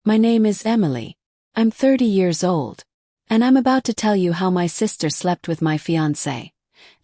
My name is Emily. I'm 30 years old. And I'm about to tell you how my sister slept with my fiancé.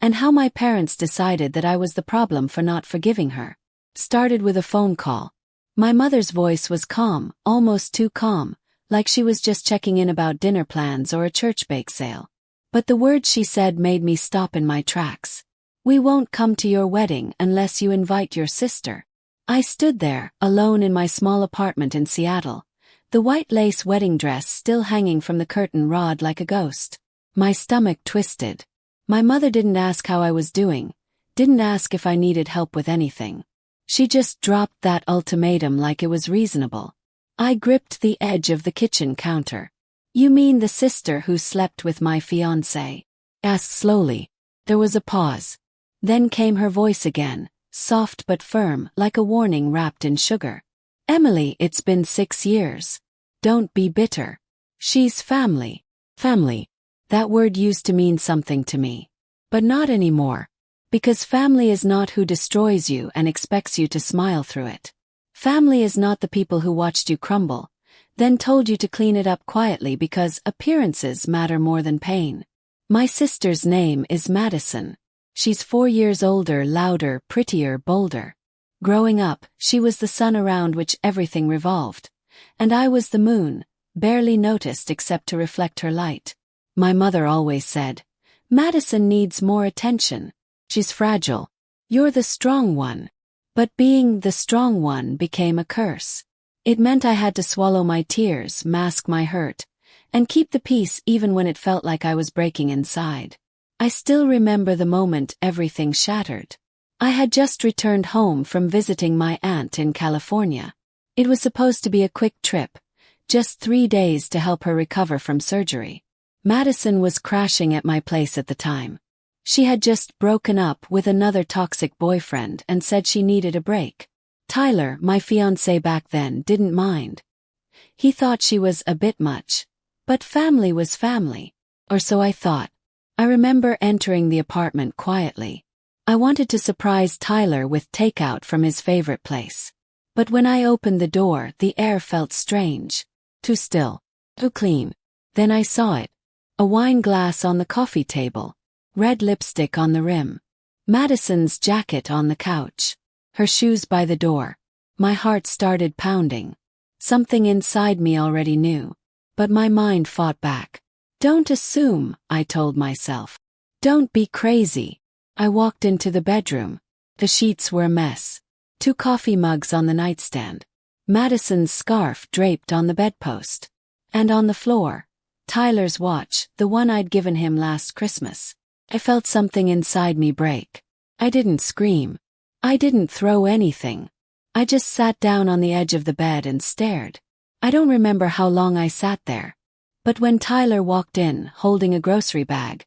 And how my parents decided that I was the problem for not forgiving her. Started with a phone call. My mother's voice was calm, almost too calm, like she was just checking in about dinner plans or a church bake sale. But the words she said made me stop in my tracks. "We won't come to your wedding unless you invite your sister." I stood there, alone in my small apartment in Seattle, the white lace wedding dress still hanging from the curtain rod like a ghost. My stomach twisted. My mother didn't ask how I was doing, didn't ask if I needed help with anything. She just dropped that ultimatum like it was reasonable. I gripped the edge of the kitchen counter. "You mean the sister who slept with my fiancé?" Asked slowly. There was a pause. Then came her voice again, soft but firm, like a warning wrapped in sugar. "Emily, it's been 6 years. Don't be bitter. She's family." Family. That word used to mean something to me. But not anymore. Because family is not who destroys you and expects you to smile through it. Family is not the people who watched you crumble, then told you to clean it up quietly because appearances matter more than pain. My sister's name is Madison. She's 4 years older, louder, prettier, bolder. Growing up, she was the sun around which everything revolved. And I was the moon, barely noticed except to reflect her light. My mother always said, "Madison needs more attention. She's fragile. You're the strong one." But being the strong one became a curse. It meant I had to swallow my tears, mask my hurt, and keep the peace even when it felt like I was breaking inside. I still remember the moment everything shattered. I had just returned home from visiting my aunt in California. It was supposed to be a quick trip, just 3 days to help her recover from surgery. Madison was crashing at my place at the time. She had just broken up with another toxic boyfriend and said she needed a break. Tyler, my fiancé back then, didn't mind. He thought she was a bit much. But family was family. Or so I thought. I remember entering the apartment quietly. I wanted to surprise Tyler with takeout from his favorite place. But when I opened the door, the air felt strange. Too still. Too clean. Then I saw it. A wine glass on the coffee table. Red lipstick on the rim. Madison's jacket on the couch. Her shoes by the door. My heart started pounding. Something inside me already knew. But my mind fought back. "Don't assume," I told myself. "Don't be crazy." I walked into the bedroom. The sheets were a mess. 2 coffee mugs on the nightstand. Madison's scarf draped on the bedpost. And on the floor, Tyler's watch, the one I'd given him last Christmas. I felt something inside me break. I didn't scream. I didn't throw anything. I just sat down on the edge of the bed and stared. I don't remember how long I sat there. But when Tyler walked in, holding a grocery bag,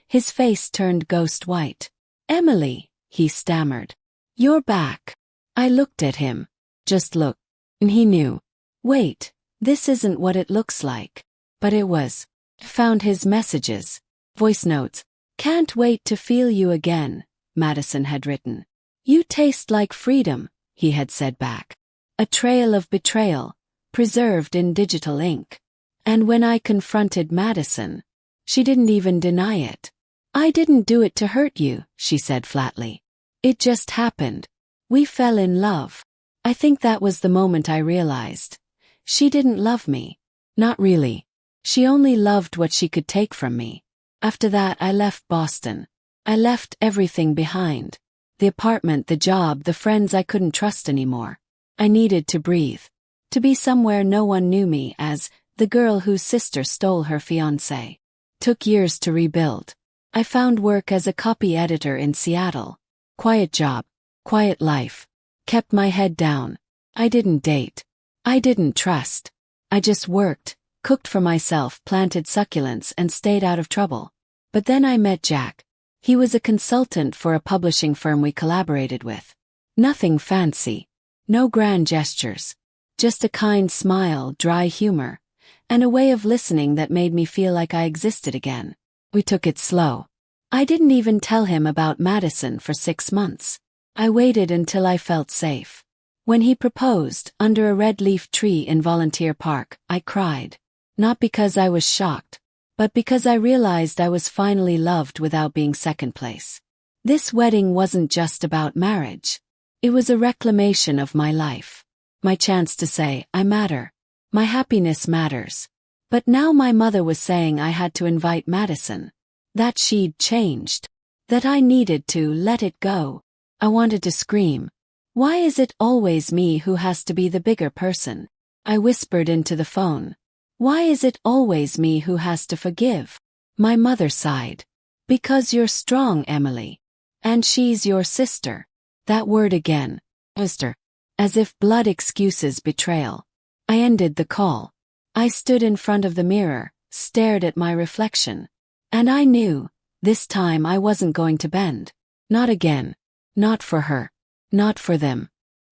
his face turned ghost white. "Emily," he stammered. "You're back." I looked at him. Just looked. And he knew. Wait, this isn't what it looks like. But it was. Found his messages. Voice notes. "Can't wait to feel you again," Madison had written. "You taste like freedom," he had said back. A trail of betrayal, preserved in digital ink. And when I confronted Madison, she didn't even deny it. "I didn't do it to hurt you," she said flatly. "It just happened. We fell in love." I think that was the moment I realized. She didn't love me. Not really. She only loved what she could take from me. After that I left Boston. I left everything behind. The apartment, the job, the friends I couldn't trust anymore. I needed to breathe. To be somewhere no one knew me as the girl whose sister stole her fiancé. Took years to rebuild. I found work as a copy editor in Seattle. Quiet job. Quiet life. Kept my head down. I didn't date. I didn't trust. I just worked, cooked for myself, planted succulents and stayed out of trouble. But then I met Jack. He was a consultant for a publishing firm we collaborated with. Nothing fancy. No grand gestures. Just a kind smile, dry humor, and a way of listening that made me feel like I existed again. We took it slow. I didn't even tell him about Madison for 6 months. I waited until I felt safe. When he proposed, under a red-leaf tree in Volunteer Park, I cried. Not because I was shocked, but because I realized I was finally loved without being second place. This wedding wasn't just about marriage. It was a reclamation of my life. My chance to say, I matter. My happiness matters. But now my mother was saying I had to invite Madison. That she'd changed. That I needed to let it go. I wanted to scream. Why is it always me who has to be the bigger person? I whispered into the phone. Why is it always me who has to forgive? My mother sighed. Because you're strong, Emily. And she's your sister. That word again. Sister. As if blood excuses betrayal. I ended the call. I stood in front of the mirror, stared at my reflection. And I knew, this time I wasn't going to bend. Not again. Not for her. Not for them.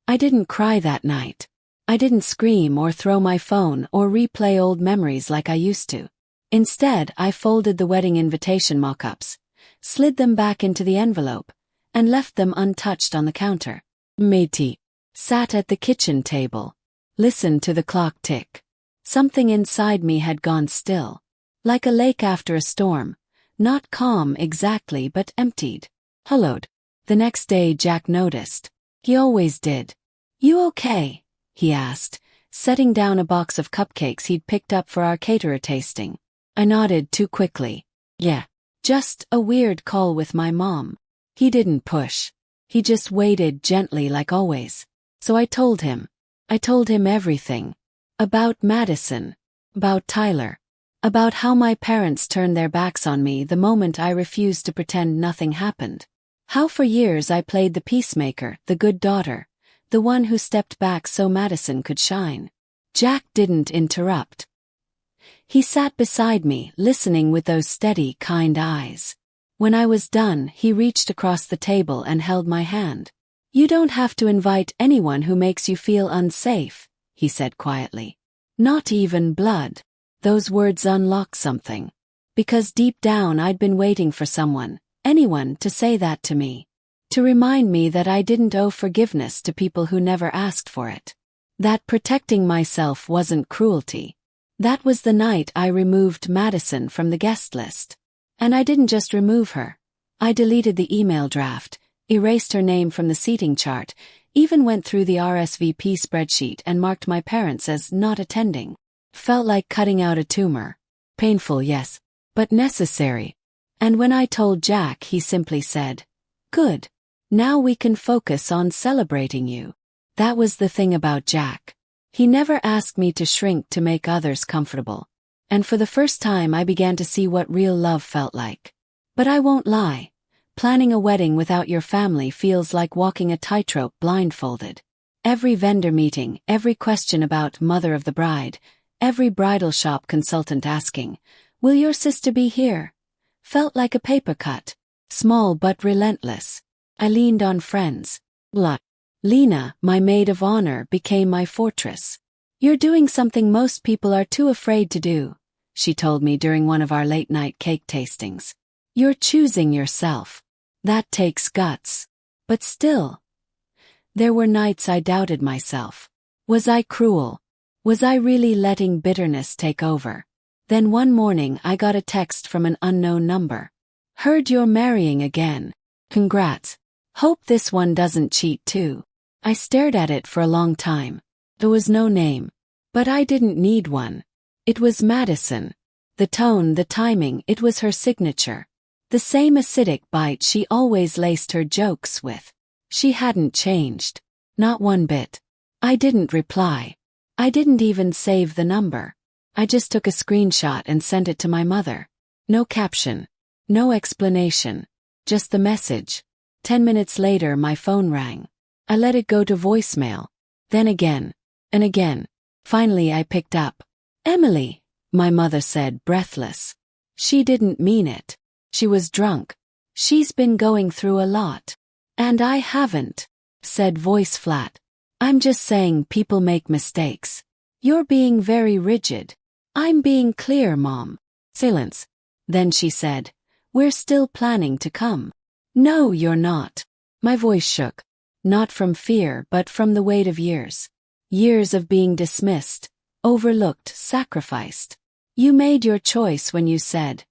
I didn't cry that night. I didn't scream or throw my phone or replay old memories like I used to. Instead, I folded the wedding invitation mock-ups, slid them back into the envelope, and left them untouched on the counter. Made tea. Sat at the kitchen table. Listened to the clock tick. Something inside me had gone still. Like a lake after a storm. Not calm exactly, but emptied. Hollowed. The next day Jack noticed. He always did. You okay? He asked, setting down a box of cupcakes he'd picked up for our caterer tasting. I nodded too quickly. Yeah. Just a weird call with my mom. He didn't push. He just waited gently like always. So I told him. I told him everything. About Madison. About Tyler. About how my parents turned their backs on me the moment I refused to pretend nothing happened. How for years I played the peacemaker, the good daughter, the one who stepped back so Madison could shine. Jack didn't interrupt. He sat beside me, listening with those steady, kind eyes. When I was done, he reached across the table and held my hand. You don't have to invite anyone who makes you feel unsafe, he said quietly. Not even blood. Those words unlocked something. Because deep down I'd been waiting for someone, anyone, to say that to me. To remind me that I didn't owe forgiveness to people who never asked for it. That protecting myself wasn't cruelty. That was the night I removed Madison from the guest list. And I didn't just remove her. I deleted the email draft, erased her name from the seating chart, even went through the RSVP spreadsheet and marked my parents as not attending. Felt like cutting out a tumor. Painful, yes, but necessary. And when I told Jack, he simply said, "Good. Now we can focus on celebrating you." That was the thing about Jack. He never asked me to shrink to make others comfortable. And for the first time I began to see what real love felt like. But I won't lie. Planning a wedding without your family feels like walking a tightrope blindfolded. Every vendor meeting, every question about mother of the bride, every bridal shop consultant asking, "Will your sister be here?" felt like a paper cut. Small but relentless. I leaned on friends. Lena, my maid of honor, became my fortress. "You're doing something most people are too afraid to do," she told me during one of our late-night cake tastings. "You're choosing yourself. That takes guts. But still." There were nights I doubted myself. Was I cruel? Was I really letting bitterness take over? Then one morning I got a text from an unknown number. "Heard you're marrying again. Congrats. Hope this one doesn't cheat too." I stared at it for a long time. There was no name. But I didn't need one. It was Madison. The tone, the timing, it was her signature. The same acidic bite she always laced her jokes with. She hadn't changed. Not one bit. I didn't reply. I didn't even save the number. I just took a screenshot and sent it to my mother. No caption. No explanation. Just the message. 10 minutes later my phone rang. I let it go to voicemail. Then again. And again. Finally I picked up. "Emily," my mother said, breathless. She didn't mean it. She was drunk. "She's been going through a lot." "And I haven't," said voice flat. "I'm just saying people make mistakes. You're being very rigid." "I'm being clear, Mom." Silence. Then she said, "We're still planning to come." "No, you're not." My voice shook. Not from fear but from the weight of years. Years of being dismissed, overlooked, sacrificed. You made your choice when you said,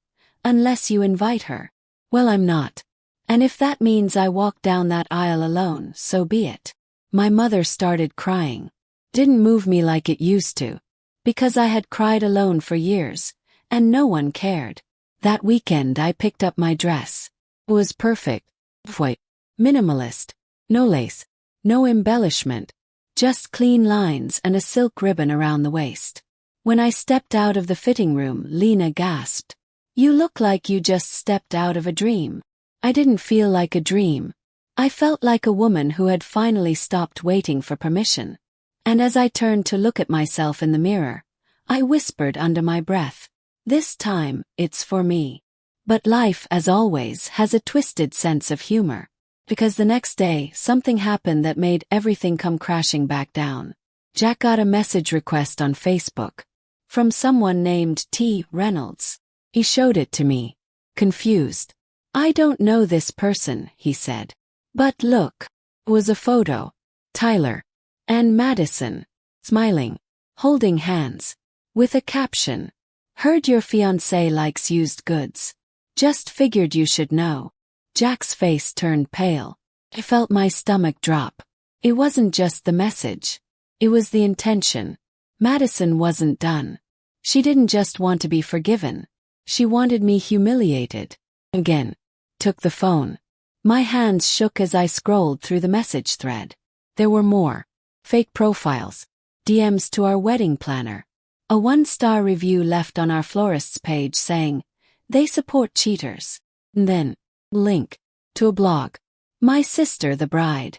unless you invite her. Well, I'm not. And if that means I walk down that aisle alone, so be it. My mother started crying. Didn't move me like it used to. Because I had cried alone for years, and no one cared. That weekend I picked up my dress. It was perfect. White. Minimalist. No lace. No embellishment. Just clean lines and a silk ribbon around the waist. When I stepped out of the fitting room, Lena gasped. You look like you just stepped out of a dream. I didn't feel like a dream. I felt like a woman who had finally stopped waiting for permission. And as I turned to look at myself in the mirror, I whispered under my breath, this time, it's for me. But life, as always, has a twisted sense of humor. Because the next day, something happened that made everything come crashing back down. Jack got a message request on Facebook. From someone named T. Reynolds. He showed it to me. Confused. I don't know this person, he said. But look. It was a photo. Tyler. And Madison. Smiling. Holding hands. With a caption. Heard your fiancé likes used goods. Just figured you should know. Jack's face turned pale. I felt my stomach drop. It wasn't just the message. It was the intention. Madison wasn't done. She didn't just want to be forgiven. She wanted me humiliated. Again. Took the phone. My hands shook as I scrolled through the message thread. There were more. Fake profiles. DMs to our wedding planner. A 1-star review left on our florist's page saying, they support cheaters. And then, link. To a blog. My sister the bride.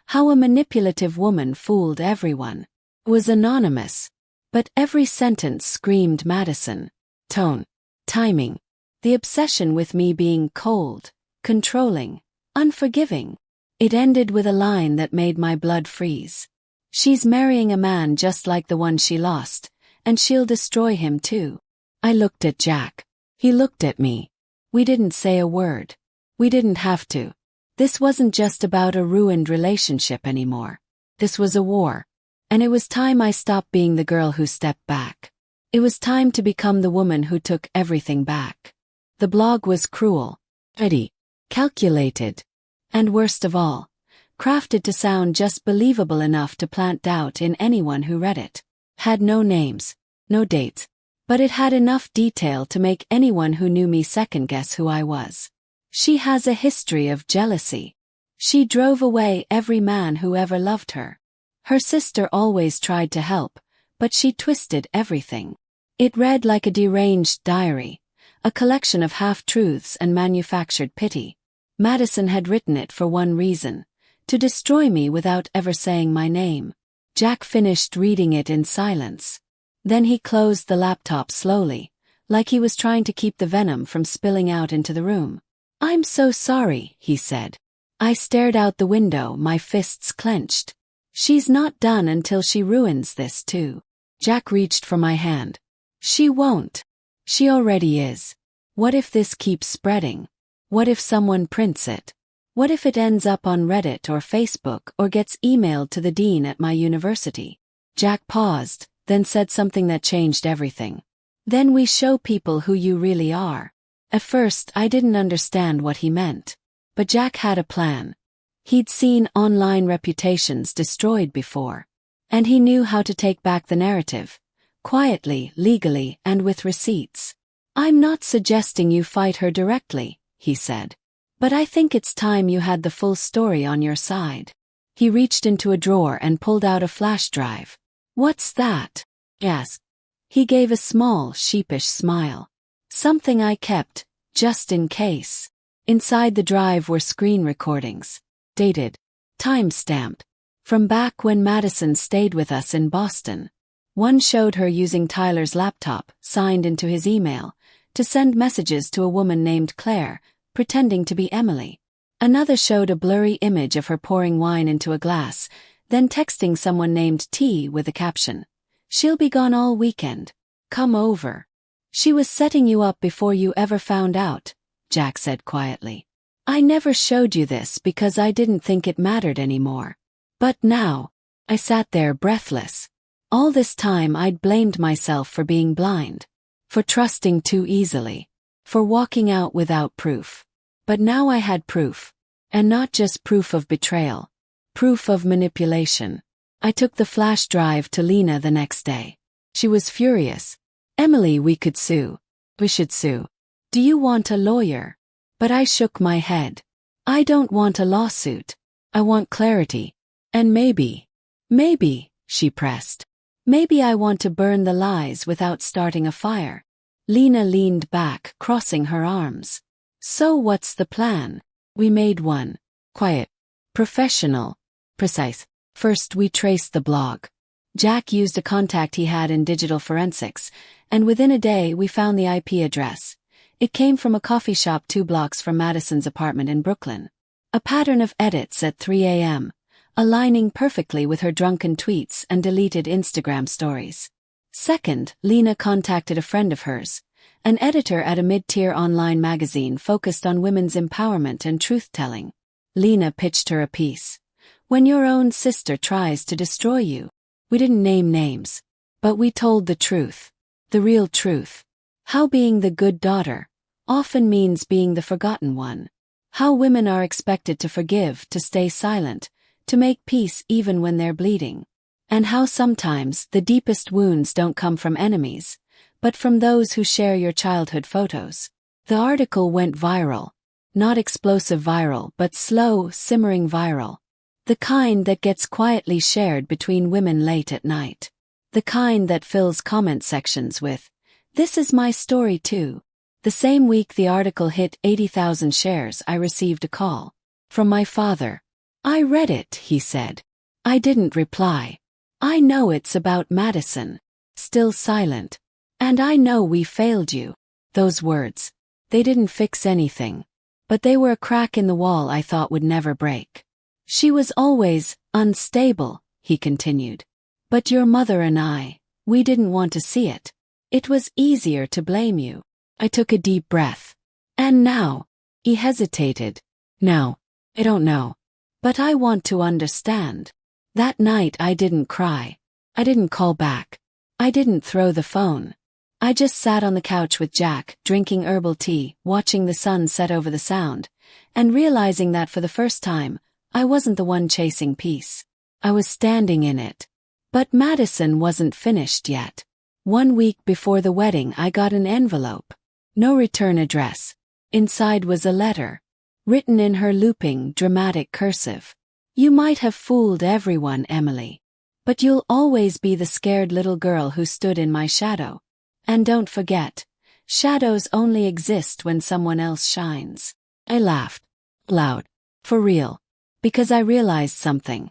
How a manipulative woman fooled everyone. It was anonymous. But every sentence screamed Madison. Tone. Timing. The obsession with me being cold, controlling, unforgiving. It ended with a line that made my blood freeze. She's marrying a man just like the one she lost, and she'll destroy him too. I looked at Jack. He looked at me. We didn't say a word. We didn't have to. This wasn't just about a ruined relationship anymore. This was a war. And it was time I stopped being the girl who stepped back. It was time to become the woman who took everything back. The blog was cruel, petty, calculated, and worst of all, crafted to sound just believable enough to plant doubt in anyone who read it. Had no names, no dates, but it had enough detail to make anyone who knew me second-guess who I was. She has a history of jealousy. She drove away every man who ever loved her. Her sister always tried to help, but she twisted everything. It read like a deranged diary, a collection of half-truths and manufactured pity. Madison had written it for one reason, to destroy me without ever saying my name. Jack finished reading it in silence. Then he closed the laptop slowly, like he was trying to keep the venom from spilling out into the room. I'm so sorry, he said. I stared out the window, my fists clenched. She's not done until she ruins this too. Jack reached for my hand. She won't. She already is. What if this keeps spreading? What if someone prints it? What if it ends up on Reddit or Facebook or gets emailed to the dean at my university? Jack paused, then said something that changed everything. Then we show people who you really are. At first, I didn't understand what he meant. But Jack had a plan. He'd seen online reputations destroyed before. And he knew how to take back the narrative. Quietly, legally, and with receipts. I'm not suggesting you fight her directly, he said. But I think it's time you had the full story on your side. He reached into a drawer and pulled out a flash drive. What's that? I asked. He gave a small, sheepish smile. Something I kept, just in case. Inside the drive were screen recordings. Dated. Time-stamped. From back when Madison stayed with us in Boston. One showed her using Tyler's laptop, signed into his email, to send messages to a woman named Claire, pretending to be Emily. Another showed a blurry image of her pouring wine into a glass, then texting someone named T with a caption. She'll be gone all weekend. Come over. She was setting you up before you ever found out, Jack said quietly. I never showed you this because I didn't think it mattered anymore. But now, I sat there breathless. All this time I'd blamed myself for being blind, for trusting too easily, for walking out without proof. But now I had proof. And not just proof of betrayal. Proof of manipulation. I took the flash drive to Lena the next day. She was furious. Emily, we could sue. We should sue. Do you want a lawyer? But I shook my head. I don't want a lawsuit. I want clarity. And maybe, she pressed. Maybe I want to burn the lies without starting a fire. Lena leaned back, crossing her arms. So what's the plan? We made one. Quiet. Professional. Precise. First we traced the blog. Jack used a contact he had in digital forensics, and within a day we found the IP address. It came from a coffee shop 2 blocks from Madison's apartment in Brooklyn. A pattern of edits at 3 a.m., aligning perfectly with her drunken tweets and deleted Instagram stories. Second, Lena contacted a friend of hers, an editor at a mid-tier online magazine focused on women's empowerment and truth-telling. Lena pitched her a piece. When your own sister tries to destroy you. We didn't name names, but we told the truth. The real truth. How being the good daughter often means being the forgotten one. How women are expected to forgive, to stay silent, to make peace even when they're bleeding. And how sometimes the deepest wounds don't come from enemies, but from those who share your childhood photos. The article went viral. Not explosive viral, but slow, simmering viral. The kind that gets quietly shared between women late at night. The kind that fills comment sections with, "This is my story too." The same week the article hit 80,000 shares, I received a call. From my father. I read it, he said. I didn't reply. I know it's about Madison. Still silent. And I know we failed you. Those words. They didn't fix anything. But they were a crack in the wall I thought would never break. She was always unstable, he continued. But your mother and I, we didn't want to see it. It was easier to blame you. I took a deep breath. And now, he hesitated. Now, I don't know. But I want to understand. That night I didn't cry. I didn't call back. I didn't throw the phone. I just sat on the couch with Jack, drinking herbal tea, watching the sun set over the Sound, and realizing that for the first time, I wasn't the one chasing peace. I was standing in it. But Madison wasn't finished yet. 1 week before the wedding I got an envelope. No return address. Inside was a letter. Written in her looping, dramatic cursive. You might have fooled everyone, Emily. But you'll always be the scared little girl who stood in my shadow. And don't forget, shadows only exist when someone else shines. I laughed. Loud. For real. Because I realized something.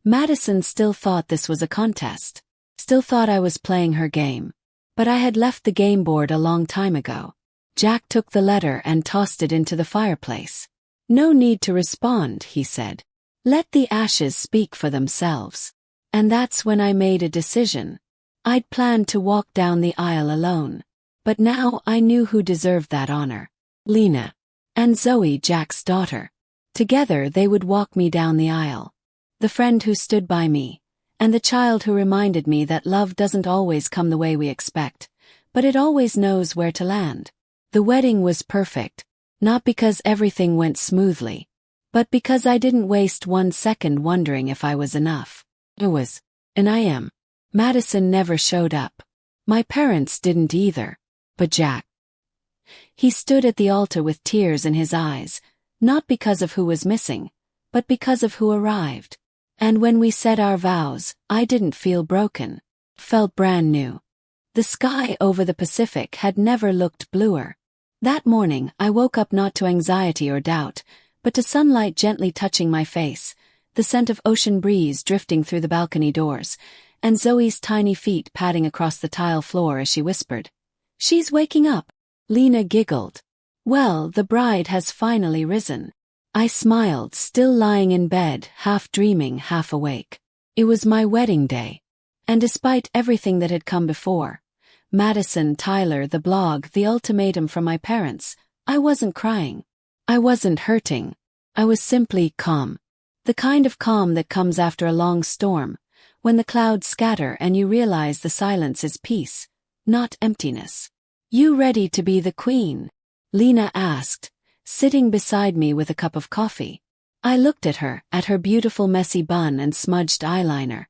Madison still thought this was a contest. Still thought I was playing her game. But I had left the game board a long time ago. Jack took the letter and tossed it into the fireplace. No need to respond, he said. Let the ashes speak for themselves. And that's when I made a decision. I'd planned to walk down the aisle alone. But now I knew who deserved that honor. Lena. And Zoe, Jack's daughter. Together they would walk me down the aisle. The friend who stood by me. And the child who reminded me that love doesn't always come the way we expect, but it always knows where to land. The wedding was perfect. Not because everything went smoothly, but because I didn't waste 1 second wondering if I was enough. I was. And I am. Madison never showed up. My parents didn't either. But Jack. He stood at the altar with tears in his eyes, not because of who was missing, but because of who arrived. And when we said our vows, I didn't feel broken. Felt brand new. The sky over the Pacific had never looked bluer. That morning, I woke up not to anxiety or doubt, but to sunlight gently touching my face, the scent of ocean breeze drifting through the balcony doors, and Zoe's tiny feet padding across the tile floor as she whispered, "She's waking up." Lena giggled. Well, the bride has finally risen. I smiled, still lying in bed, half dreaming, half awake. It was my wedding day. And despite everything that had come before, Madison, Tyler, the blog, the ultimatum from my parents, I wasn't crying. I wasn't hurting. I was simply calm. The kind of calm that comes after a long storm, when the clouds scatter and you realize the silence is peace, not emptiness. You ready to be the queen? Lena asked, sitting beside me with a cup of coffee. I looked at her beautiful messy bun and smudged eyeliner,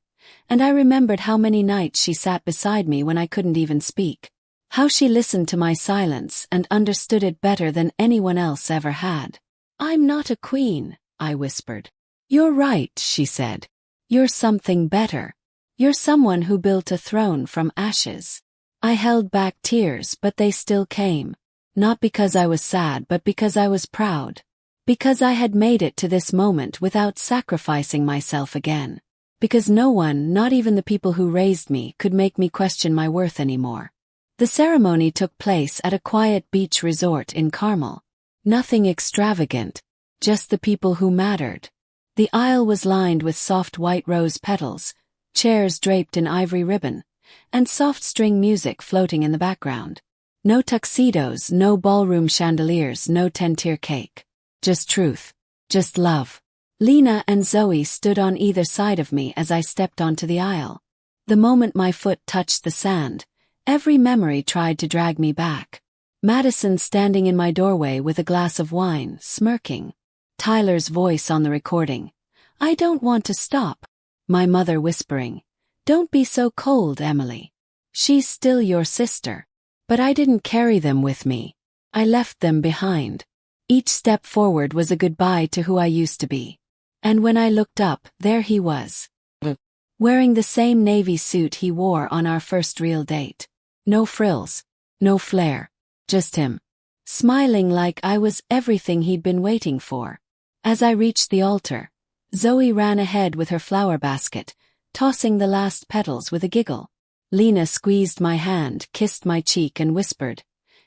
and I remembered how many nights she sat beside me when I couldn't even speak. How she listened to my silence and understood it better than anyone else ever had. I'm not a queen, I whispered. You're right, she said. You're something better. You're someone who built a throne from ashes. I held back tears, but they still came. Not because I was sad, but because I was proud. Because I had made it to this moment without sacrificing myself again. Because no one, not even the people who raised me, could make me question my worth anymore. The ceremony took place at a quiet beach resort in Carmel. Nothing extravagant, just the people who mattered. The aisle was lined with soft white rose petals, chairs draped in ivory ribbon, and soft string music floating in the background. No tuxedos, no ballroom chandeliers, no 10-tier cake. Just truth. Just love. Lena and Zoe stood on either side of me as I stepped onto the aisle. The moment my foot touched the sand, every memory tried to drag me back. Madison standing in my doorway with a glass of wine, smirking. Tyler's voice on the recording. I don't want to stop. My mother whispering. Don't be so cold, Emily. She's still your sister. But I didn't carry them with me. I left them behind. Each step forward was a goodbye to who I used to be. And when I looked up, there he was. Wearing the same navy suit he wore on our first real date. No frills. No flair. Just him. Smiling like I was everything he'd been waiting for. As I reached the altar, Zoe ran ahead with her flower basket, tossing the last petals with a giggle. Lena squeezed my hand, kissed my cheek and whispered,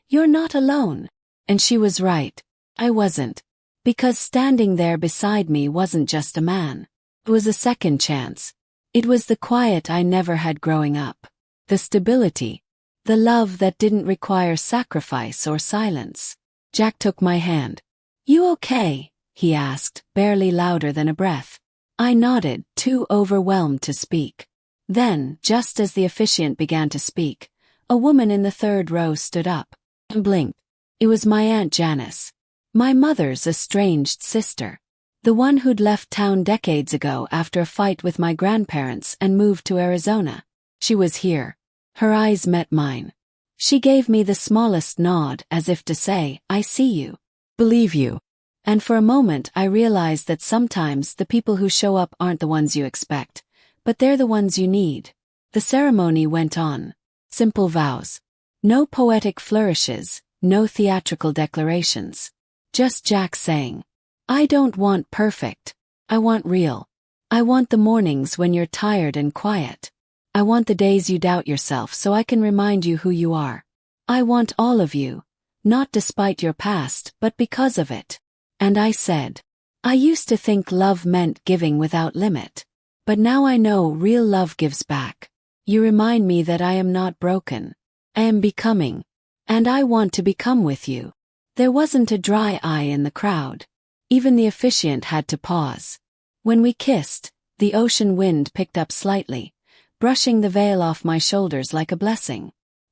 "You're not alone." And she was right. I wasn't. Because standing there beside me wasn't just a man. It was a second chance. It was the quiet I never had growing up. The stability. The love that didn't require sacrifice or silence. Jack took my hand. You okay? He asked, barely louder than a breath. I nodded, too overwhelmed to speak. Then, just as the officiant began to speak, a woman in the third row stood up and blinked. It was my Aunt Janice. My mother's estranged sister. The one who'd left town decades ago after a fight with my grandparents and moved to Arizona. She was here. Her eyes met mine. She gave me the smallest nod as if to say, I see you. Believe you. And for a moment I realized that sometimes the people who show up aren't the ones you expect, but they're the ones you need. The ceremony went on. Simple vows. No poetic flourishes, no theatrical declarations. Just Jack saying, I don't want perfect. I want real. I want the mornings when you're tired and quiet. I want the days you doubt yourself so I can remind you who you are. I want all of you, not despite your past, but because of it. And I said, I used to think love meant giving without limit. But now I know real love gives back. You remind me that I am not broken. I am becoming. And I want to become with you. There wasn't a dry eye in the crowd. Even the officiant had to pause. When we kissed, the ocean wind picked up slightly, brushing the veil off my shoulders like a blessing.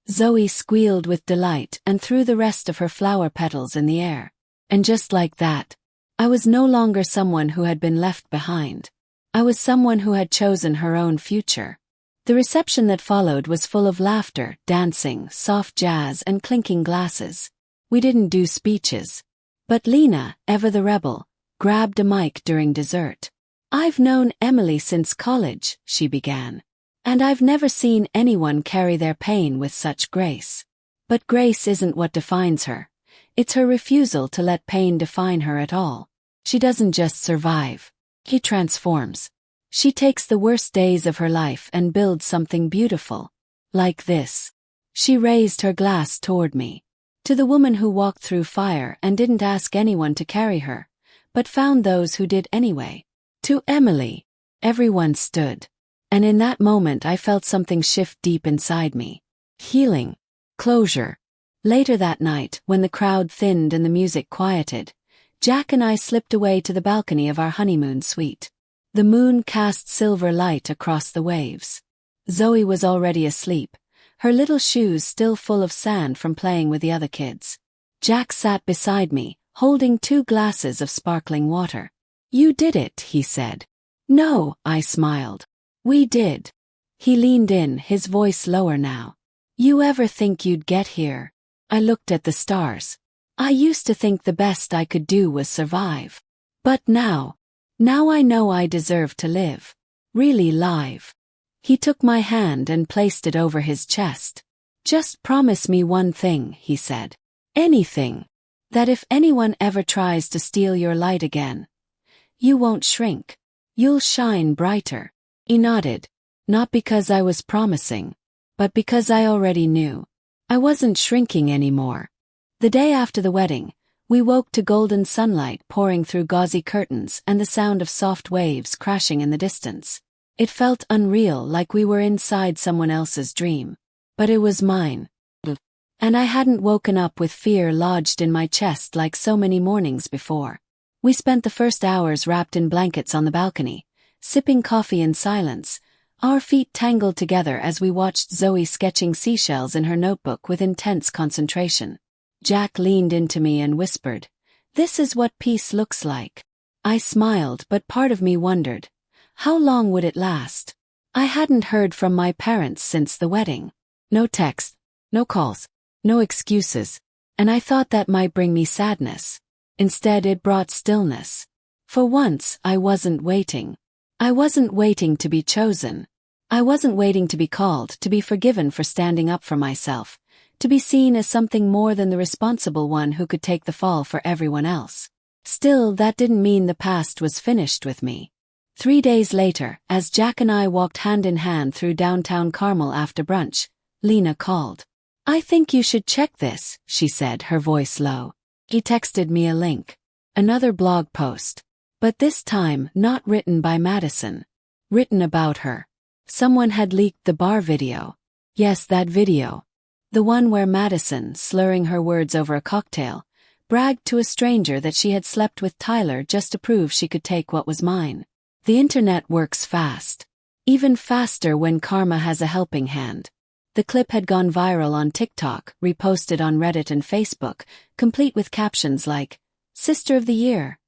Zoe squealed with delight and threw the rest of her flower petals in the air. And just like that, I was no longer someone who had been left behind. I was someone who had chosen her own future. The reception that followed was full of laughter, dancing, soft jazz, and clinking glasses. We didn't do speeches. But Lena, ever the rebel, grabbed a mic during dessert. I've known Emily since college, she began. And I've never seen anyone carry their pain with such grace. But grace isn't what defines her. It's her refusal to let pain define her at all. She doesn't just survive. She transforms. She takes the worst days of her life and builds something beautiful. Like this. She raised her glass toward me. To the woman who walked through fire and didn't ask anyone to carry her, but found those who did anyway. To Emily. Everyone stood. And in that moment I felt something shift deep inside me. Healing. Closure. Later that night, when the crowd thinned and the music quieted, Jack and I slipped away to the balcony of our honeymoon suite. The moon cast silver light across the waves. Zoe was already asleep, her little shoes still full of sand from playing with the other kids. Jack sat beside me, holding 2 glasses of sparkling water. "You did it," he said. "No," I smiled. "We did." He leaned in, his voice lower now. "You ever think you'd get here?" I looked at the stars. I used to think the best I could do was survive. But now I know I deserve to live. Really live. He took my hand and placed it over his chest. "Just promise me one thing," he said. "Anything. That if anyone ever tries to steal your light again, you won't shrink. You'll shine brighter." He nodded. Not because I was promising, but because I already knew. I wasn't shrinking anymore. The day after the wedding, we woke to golden sunlight pouring through gauzy curtains and the sound of soft waves crashing in the distance. It felt unreal, like we were inside someone else's dream. But it was mine. And I hadn't woken up with fear lodged in my chest like so many mornings before. We spent the first hours wrapped in blankets on the balcony, sipping coffee in silence, our feet tangled together as we watched Zoe sketching seashells in her notebook with intense concentration. Jack leaned into me and whispered, "This is what peace looks like." I smiled, but part of me wondered, how long would it last? I hadn't heard from my parents since the wedding. No text, no calls, no excuses, and I thought that might bring me sadness. Instead, it brought stillness. For once, I wasn't waiting. I wasn't waiting to be chosen. I wasn't waiting to be called, to be forgiven for standing up for myself, to be seen as something more than the responsible one who could take the fall for everyone else. Still, that didn't mean the past was finished with me. 3 days later, as Jack and I walked hand in hand through downtown Carmel after brunch, Lena called. "I think you should check this," she said, her voice low. He texted me a link. Another blog post. But this time not written by Madison. Written about her. Someone had leaked the bar video. Yes, that video. The one where Madison, slurring her words over a cocktail, bragged to a stranger that she had slept with Tyler just to prove she could take what was mine. The internet works fast. Even faster when karma has a helping hand. The clip had gone viral on TikTok, reposted on Reddit and Facebook, complete with captions like, "Sister of the Year,"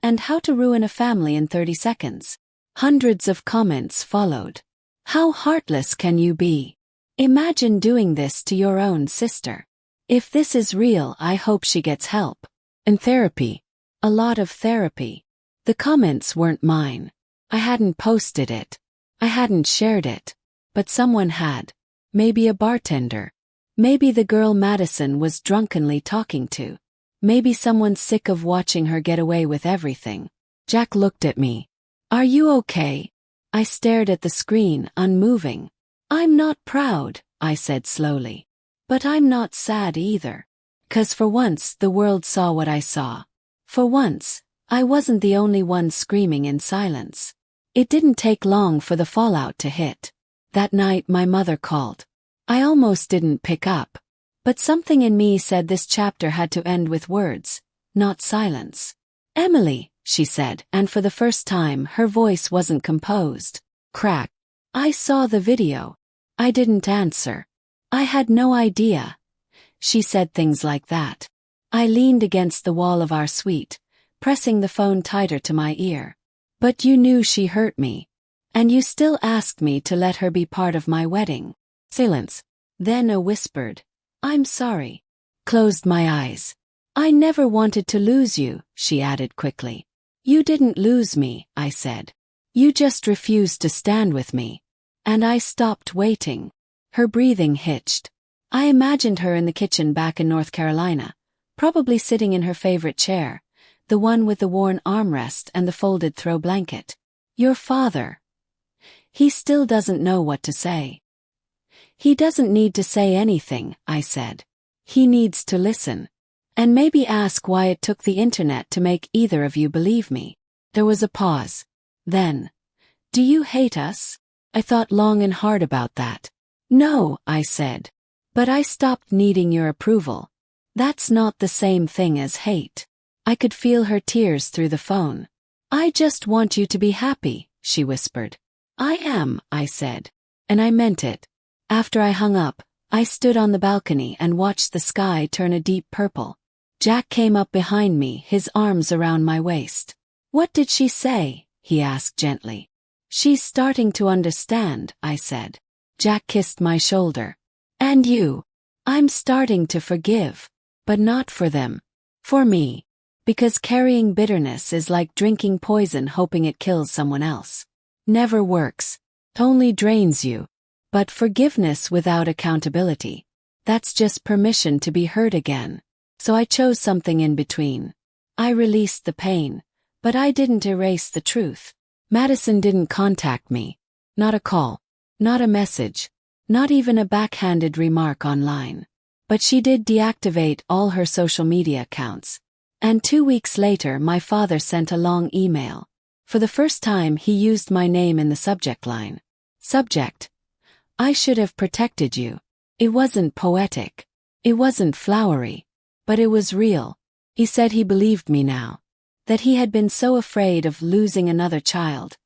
and "How to Ruin a Family in 30 Seconds. Hundreds of comments followed. "How heartless can you be? Imagine doing this to your own sister. If this is real, I hope she gets help. And therapy. A lot of therapy." The comments weren't mine. I hadn't posted it. I hadn't shared it. But someone had. Maybe a bartender. Maybe the girl Madison was drunkenly talking to. Maybe someone sick of watching her get away with everything. Jack looked at me. "Are you okay?" I stared at the screen, unmoving. "I'm not proud," I said slowly. "But I'm not sad either. 'Cause for once the world saw what I saw. For once, I wasn't the only one screaming in silence. It didn't take long for the fallout to hit. That night my mother called. I almost didn't pick up. But something in me said this chapter had to end with words, not silence. "Emily," she said, and for the first time her voice wasn't composed. Crack. "I saw the video." I didn't answer. "I had no idea." She said things like that. I leaned against the wall of our suite, pressing the phone tighter to my ear. "But you knew she hurt me. And you still asked me to let her be part of my wedding." Silence. Then a whispered, "I'm sorry." Closed my eyes. "I never wanted to lose you," she added quickly. "You didn't lose me," I said. "You just refused to stand with me." And I stopped waiting. Her breathing hitched. I imagined her in the kitchen back in North Carolina, probably sitting in her favorite chair, the one with the worn armrest and the folded throw blanket. "Your father. He still doesn't know what to say." "He doesn't need to say anything," I said. "He needs to listen. And maybe ask why it took the internet to make either of you believe me." There was a pause. Then, "Do you hate us?" I thought long and hard about that. "No," I said. "But I stopped needing your approval. That's not the same thing as hate." I could feel her tears through the phone. "I just want you to be happy," she whispered. "I am," I said. And I meant it. After I hung up, I stood on the balcony and watched the sky turn a deep purple. Jack came up behind me, his arms around my waist. "What did she say?" he asked gently. "She's starting to understand," I said. Jack kissed my shoulder. "And you?" "I'm starting to forgive. But not for them. For me. Because carrying bitterness is like drinking poison hoping it kills someone else. Never works. Only drains you. But forgiveness without accountability. That's just permission to be hurt again. So I chose something in between. I released the pain. But I didn't erase the truth. Madison didn't contact me. Not a call. Not a message. Not even a backhanded remark online. But she did deactivate all her social media accounts. And 2 weeks later my father sent a long email. For the first time he used my name in the subject line. Subject: "I should have protected you." It wasn't poetic. It wasn't flowery. But it was real. He said he believed me now. That he had been so afraid of losing another child.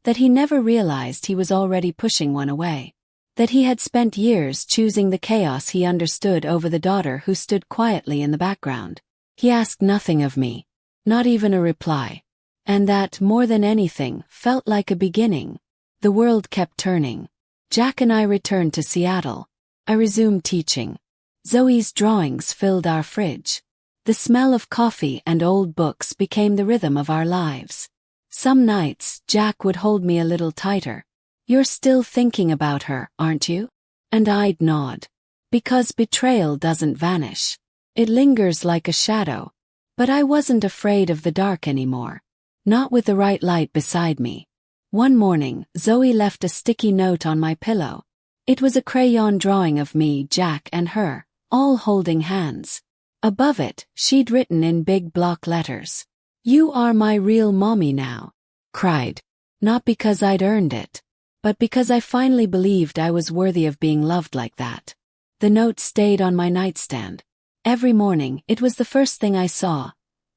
That he never realized he was already pushing one away. That he had spent years choosing the chaos he understood over the daughter who stood quietly in the background. He asked nothing of me. Not even a reply. And that, more than anything, felt like a beginning. The world kept turning. Jack and I returned to Seattle. I resumed teaching. Zoe's drawings filled our fridge. The smell of coffee and old books became the rhythm of our lives. Some nights, Jack would hold me a little tighter. "You're still thinking about her, aren't you?" And I'd nod. Because betrayal doesn't vanish. It lingers like a shadow. But I wasn't afraid of the dark anymore. Not with the right light beside me. One morning, Zoe left a sticky note on my pillow. It was a crayon drawing of me, Jack, and her, all holding hands. Above it, she'd written in big block letters, "You are my real mommy now." Cried. Not because I'd earned it. But because I finally believed I was worthy of being loved like that. The note stayed on my nightstand. Every morning, it was the first thing I saw.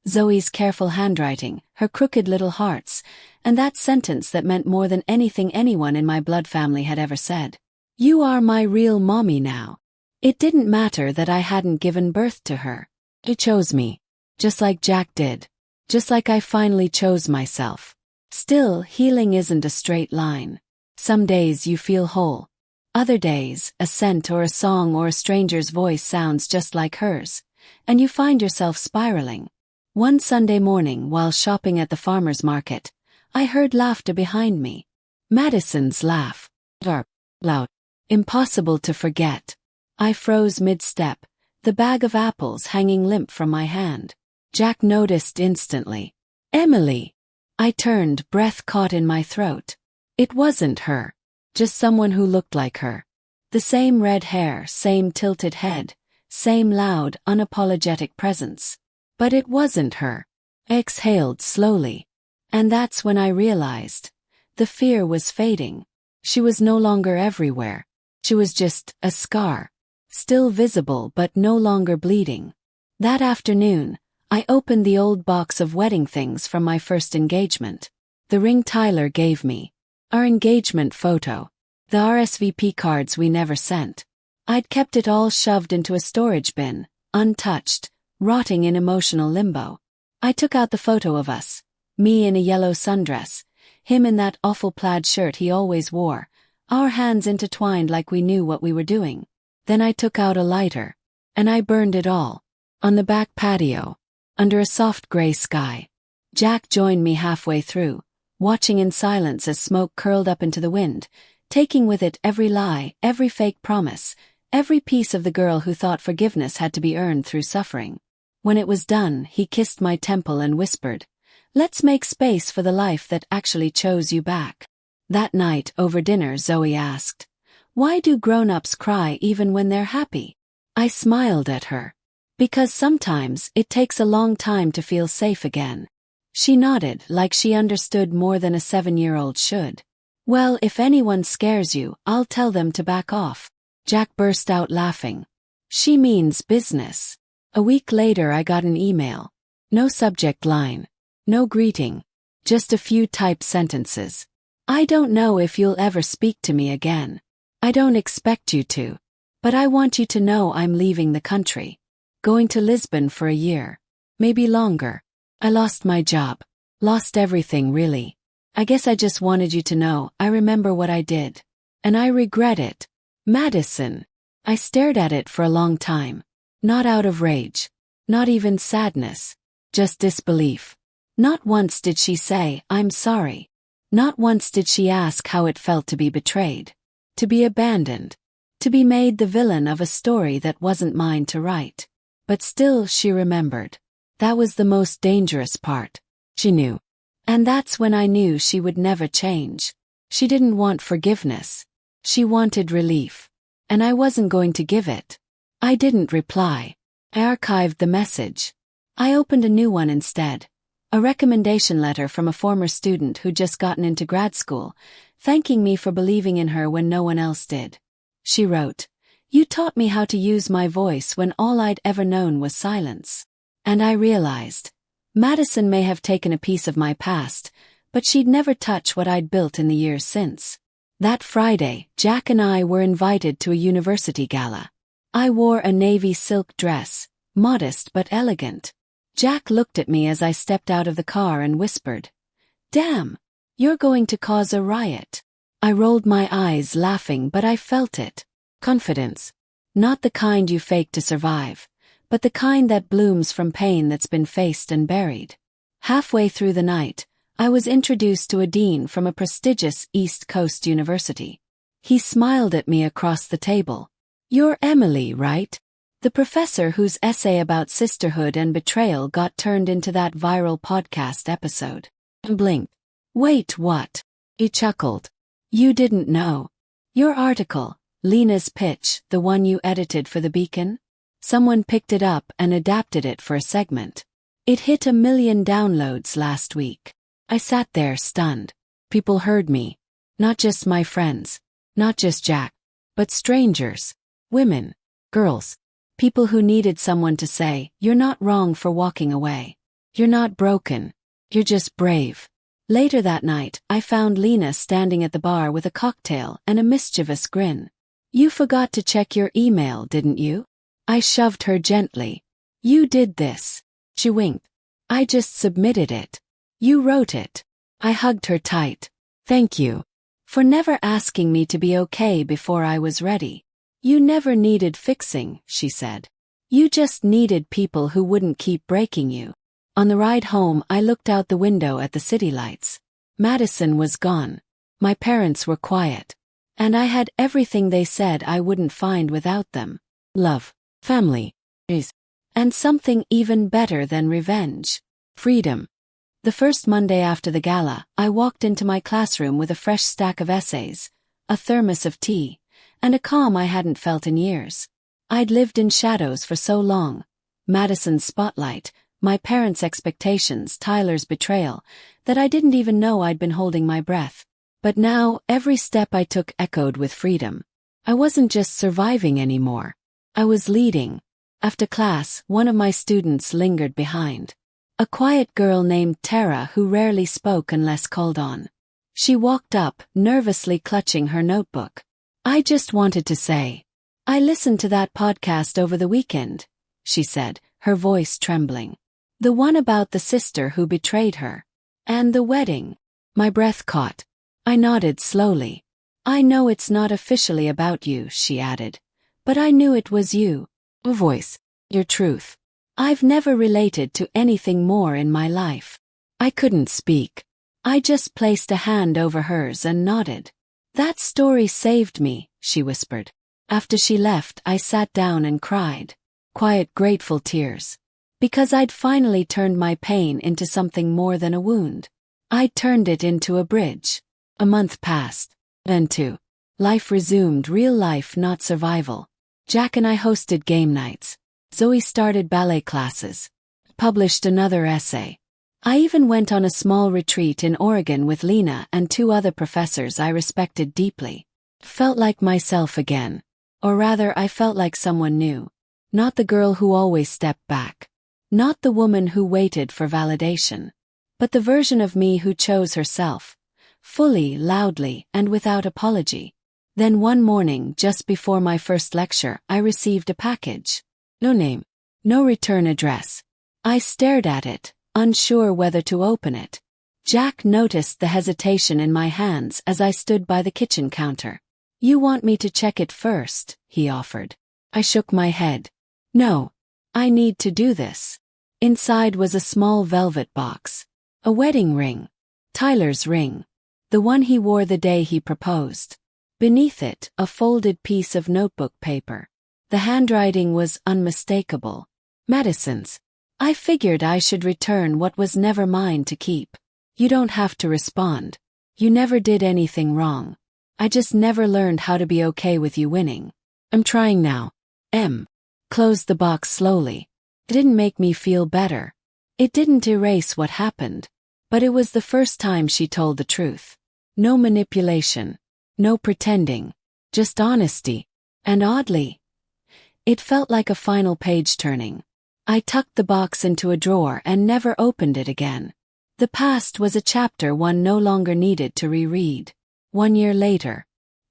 Zoe's careful handwriting, her crooked little hearts, and that sentence that meant more than anything anyone in my blood family had ever said. "You are my real mommy now." It didn't matter that I hadn't given birth to her. She chose me. Just like Jack did. Just like I finally chose myself. Still, healing isn't a straight line. Some days you feel whole. Other days, a scent or a song or a stranger's voice sounds just like hers, and you find yourself spiraling. One Sunday morning while shopping at the farmer's market, I heard laughter behind me. Madison's laugh. Loud. Impossible to forget. I froze mid-step, the bag of apples hanging limp from my hand. Jack noticed instantly. "Emily!" I turned, breath caught in my throat. It wasn't her. Just someone who looked like her. The same red hair, same tilted head, same loud, unapologetic presence. But it wasn't her. I exhaled slowly. And that's when I realized. The fear was fading. She was no longer everywhere. She was just a scar. Still visible but no longer bleeding. That afternoon, I opened the old box of wedding things from my first engagement. The ring Tyler gave me. Our engagement photo. The RSVP cards we never sent. I'd kept it all shoved into a storage bin, untouched, rotting in emotional limbo. I took out the photo of us. Me in a yellow sundress. Him in that awful plaid shirt he always wore. Our hands intertwined like we knew what we were doing. Then I took out a lighter. And I burned it all. On the back patio. Under a soft gray sky. Jack joined me halfway through, watching in silence as smoke curled up into the wind, taking with it every lie, every fake promise, every piece of the girl who thought forgiveness had to be earned through suffering. When it was done, he kissed my temple and whispered, "Let's make space for the life that actually chose you back." That night, over dinner, Zoe asked, "Why do grown-ups cry even when they're happy?" I smiled at her. Because sometimes it takes a long time to feel safe again. She nodded like she understood more than a 7-year-old should. "Well, if anyone scares you, I'll tell them to back off." Jack burst out laughing. "She means business." A week later I got an email. No subject line. No greeting. Just a few typed sentences. I don't know if you'll ever speak to me again. I don't expect you to. But I want you to know I'm leaving the country. Going to Lisbon for a year. Maybe longer. I lost my job. Lost everything, really. I guess I just wanted you to know I remember what I did. And I regret it. Madison. I stared at it for a long time. Not out of rage. Not even sadness. Just disbelief. Not once did she say, "I'm sorry." Not once did she ask how it felt to be betrayed. To be abandoned. To be made the villain of a story that wasn't mine to write. But still she remembered. That was the most dangerous part. She knew. And that's when I knew she would never change. She didn't want forgiveness. She wanted relief. And I wasn't going to give it. I didn't reply. I archived the message. I opened a new one instead. A recommendation letter from a former student who'd just gotten into grad school, thanking me for believing in her when no one else did. She wrote, "You taught me how to use my voice when all I'd ever known was silence." And I realized, Madison may have taken a piece of my past, but she'd never touch what I'd built in the years since. That Friday, Jack and I were invited to a university gala. I wore a navy silk dress, modest but elegant. Jack looked at me as I stepped out of the car and whispered, "Damn, you're going to cause a riot." I rolled my eyes laughing, but I felt it. Confidence. Not the kind you fake to survive, but the kind that blooms from pain that's been faced and buried. Halfway through the night, I was introduced to a dean from a prestigious East Coast university. He smiled at me across the table. "You're Emily, right? The professor whose essay about sisterhood and betrayal got turned into that viral podcast episode." I blinked. "Wait, what?" He chuckled. "You didn't know. Your article, Lena's pitch, the one you edited for the Beacon? Someone picked it up and adapted it for a segment. It hit 1 million downloads last week." I sat there stunned. People heard me. Not just my friends. Not just Jack. But strangers. Women. Girls. People who needed someone to say, "You're not wrong for walking away. You're not broken. You're just brave." Later that night, I found Lena standing at the bar with a cocktail and a mischievous grin. "You forgot to check your email, didn't you?" I shoved her gently. "You did this." She winked. "I just submitted it." "You wrote it." I hugged her tight. "Thank you. For never asking me to be okay before I was ready. You never needed fixing," she said. "You just needed people who wouldn't keep breaking you." On the ride home, I looked out the window at the city lights. Madison was gone. My parents were quiet. And I had everything they said I wouldn't find without them. Love. Family. Peace. And something even better than revenge. Freedom. The first Monday after the gala, I walked into my classroom with a fresh stack of essays, a thermos of tea, and a calm I hadn't felt in years. I'd lived in shadows for so long. Madison's spotlight, my parents' expectations, Tyler's betrayal, that I didn't even know I'd been holding my breath. But now, every step I took echoed with freedom. I wasn't just surviving anymore. I was leading. After class, one of my students lingered behind. A quiet girl named Tara who rarely spoke unless called on. She walked up, nervously clutching her notebook. "I just wanted to say, I listened to that podcast over the weekend," she said, her voice trembling. "The one about the sister who betrayed her. And the wedding." My breath caught. I nodded slowly. "I know it's not officially about you," she added. "But I knew it was you. A voice. Your truth. I've never related to anything more in my life." I couldn't speak. I just placed a hand over hers and nodded. "That story saved me," she whispered. After she left, I sat down and cried. Quiet, grateful tears. Because I'd finally turned my pain into something more than a wound. I'd turned it into a bridge. A month passed. Then two. Life resumed, real life, not survival. Jack and I hosted game nights. Zoe started ballet classes. Published another essay. I even went on a small retreat in Oregon with Lena and 2 other professors I respected deeply. Felt like myself again. Or rather, I felt like someone new. Not the girl who always stepped back. Not the woman who waited for validation, but the version of me who chose herself, fully, loudly, and without apology. Then one morning, just before my first lecture, I received a package. No name, no return address. I stared at it, unsure whether to open it. Jack noticed the hesitation in my hands as I stood by the kitchen counter. "You want me to check it first?" he offered. I shook my head. "No. I need to do this." Inside was a small velvet box. A wedding ring. Tyler's ring. The one he wore the day he proposed. Beneath it, a folded piece of notebook paper. The handwriting was unmistakable. Madison's. I figured I should return what was never mine to keep. "You don't have to respond. You never did anything wrong. I just never learned how to be okay with you winning. I'm trying now." Closed the box slowly. It didn't make me feel better. It didn't erase what happened. But it was the first time she told the truth. No manipulation. No pretending. Just honesty. And oddly, it felt like a final page turning. I tucked the box into a drawer and never opened it again. The past was a chapter one no longer needed to reread. 1 year later,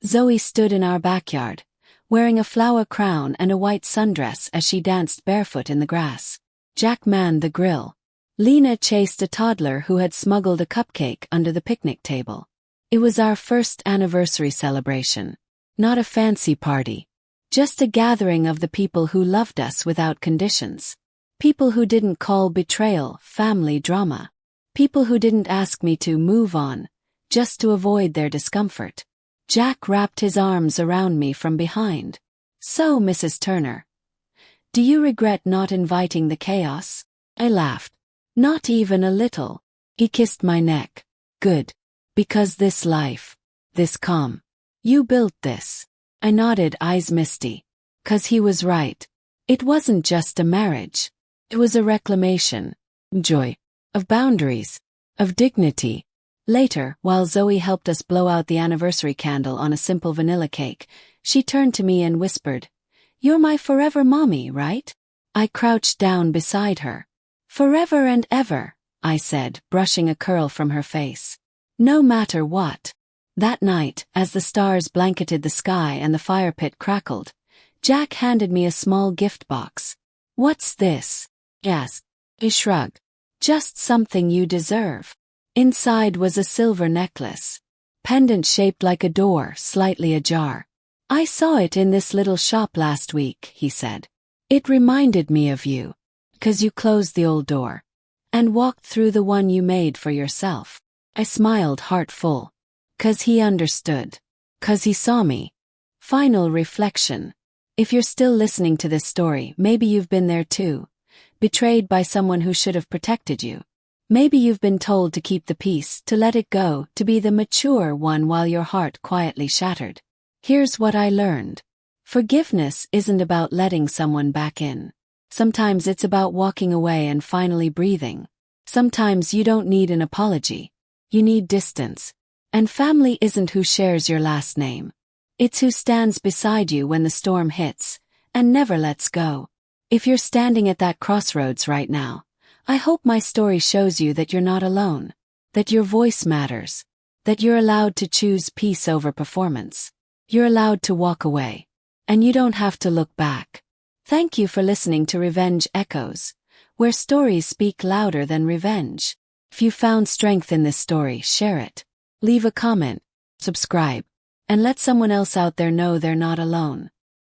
Zoe stood in our backyard, wearing a flower crown and a white sundress as she danced barefoot in the grass. Jack manned the grill. Lena chased a toddler who had smuggled a cupcake under the picnic table. It was our first anniversary celebration. Not a fancy party. Just a gathering of the people who loved us without conditions. People who didn't call betrayal family drama. People who didn't ask me to move on, just to avoid their discomfort. Jack wrapped his arms around me from behind. "So, Mrs. Turner, do you regret not inviting the chaos?" I laughed. "Not even a little." He kissed my neck. "Good. Because this life, this calm, you built this." I nodded, eyes misty. 'Cause he was right. It wasn't just a marriage. It was a reclamation. Joy. Of boundaries. Of dignity. Later, while Zoe helped us blow out the anniversary candle on a simple vanilla cake, she turned to me and whispered, "You're my forever mommy, right?" I crouched down beside her. "Forever and ever," I said, brushing a curl from her face. "No matter what." That night, as the stars blanketed the sky and the fire pit crackled, Jack handed me a small gift box. "What's this?" he asked. I shrugged. "Just something you deserve." Inside was a silver necklace. Pendant shaped like a door, slightly ajar. "I saw it in this little shop last week," he said. "It reminded me of you. 'Cause you closed the old door. And walked through the one you made for yourself." I smiled, heart full. 'Cause he understood. 'Cause he saw me. Final reflection. If you're still listening to this story, maybe you've been there too. Betrayed by someone who should have protected you. Maybe you've been told to keep the peace, to let it go, to be the mature one while your heart quietly shattered. Here's what I learned. Forgiveness isn't about letting someone back in. Sometimes it's about walking away and finally breathing. Sometimes you don't need an apology. You need distance. And family isn't who shares your last name. It's who stands beside you when the storm hits, and never lets go. If you're standing at that crossroads right now, I hope my story shows you that you're not alone. That your voice matters. That you're allowed to choose peace over performance. You're allowed to walk away. And you don't have to look back. Thank you for listening to Revenge Echoes, where stories speak louder than revenge. If you found strength in this story, share it. Leave a comment, subscribe, and let someone else out there know they're not alone.